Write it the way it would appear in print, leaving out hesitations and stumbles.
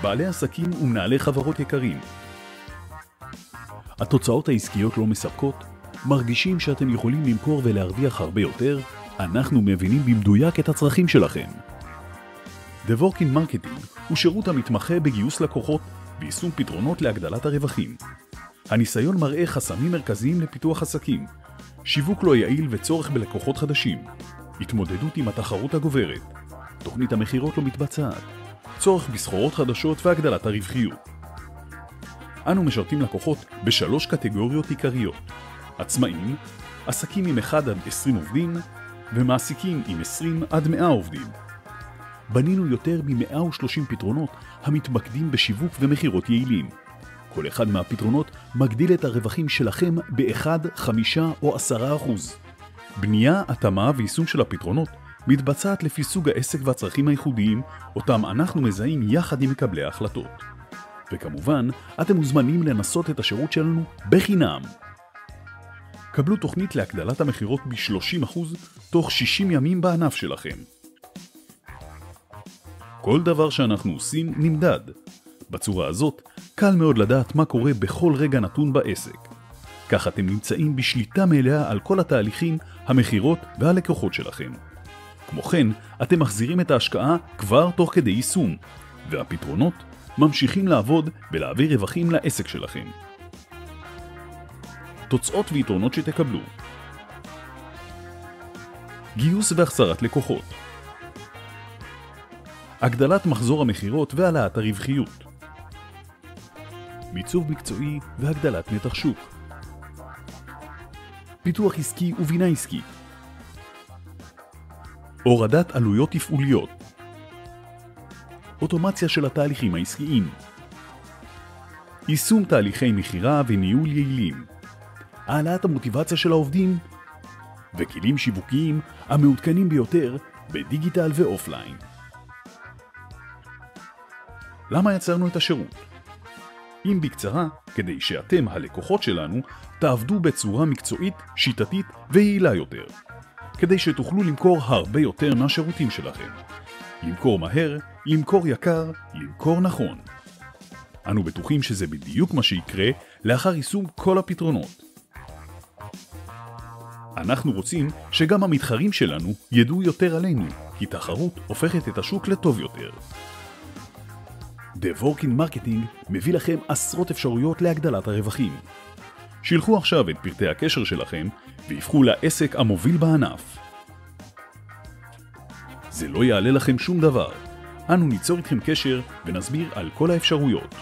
בעלי עסקים ומנהלי חברות יקרים. התוצאות העסקיות לא מספקות? מרגישים שאתם יכולים למכור ולהרוויח הרבה יותר? אנחנו מבינים במדויק את הצרכים שלכם. דבורקין מרקטינג הוא שירות המתמחה בגיוס לקוחות ויישום פתרונות להגדלת הרווחים. הניסיון מראה חסמים מרכזיים לפיתוח עסקים, שיווק לא יעיל וצורך בלקוחות חדשים, התמודדות עם התחרות הגוברת, תוכנית המחירות לא מתבצעת, צורך בסחורות חדשות והגדלת הרווחיות. אנו משרתים לקוחות בשלוש קטגוריות עיקריות: עצמאים, עסקים עם 1 עד 20 עובדים ומעסיקים עם 20 עד 100 עובדים. בנינו יותר מ-130 פתרונות המתמקדים בשיווק ומחירות יעילים. כל אחד מהפתרונות מגדיל את הרווחים שלכם ב-1, 5 או 10%. בנייה, התאמה ויישום של הפתרונות מתבצעת לפי סוג העסק והצרכים הייחודיים אותם אנחנו מזהים יחד עם מקבלי ההחלטות. וכמובן, אתם מוזמנים לנסות את השירות שלנו בחינם. קבלו תוכנית להגדלת המחירות ב-30% תוך 60 ימים בענף שלכם. כל דבר שאנחנו עושים נמדד. בצורה הזאת, קל מאוד לדעת מה קורה בכל רגע נתון בעסק. כך אתם נמצאים בשליטה מלאה על כל התהליכים, המחירות והלקוחות שלכם. כמו כן, אתם מחזירים את ההשקעה כבר תוך כדי יישום, והפתרונות ממשיכים לעבוד ולהביא רווחים לעסק שלכם. תוצאות ויתרונות שתקבלו: גיוס והחזרת לקוחות, הגדלת מחזור המחירות והעלאת הרווחיות, מיצוב מקצועי והגדלת נתח שוק, פיתוח עסקי ובינה עסקית, הורדת עלויות תפעוליות, אוטומציה של התהליכים העסקיים, יישום תהליכי מחירה וניהול יעילים, העלאת המוטיבציה של העובדים, וכלים שיווקיים המעודכנים ביותר בדיגיטל ואופליין. למה יצרנו את השירות? אם בקצרה, כדי שאתם, הלקוחות שלנו, תעבדו בצורה מקצועית, שיטתית ויעילה יותר. כדי שתוכלו למכור הרבה יותר מהשירותים שלכם. למכור מהר, למכור יקר, למכור נכון. אנו בטוחים שזה בדיוק מה שיקרה לאחר יישום כל הפתרונות. אנחנו רוצים שגם המתחרים שלנו ידעו יותר עלינו, כי תחרות הופכת את השוק לטוב יותר. דבורקין מרקטינג מביא לכם עשרות אפשרויות להגדלת הרווחים. שילחו עכשיו את פרטי הקשר שלכם והפכו לעסק המוביל בענף. זה לא יעלה לכם שום דבר. אנו ניצור איתכם קשר ונסביר על כל האפשרויות.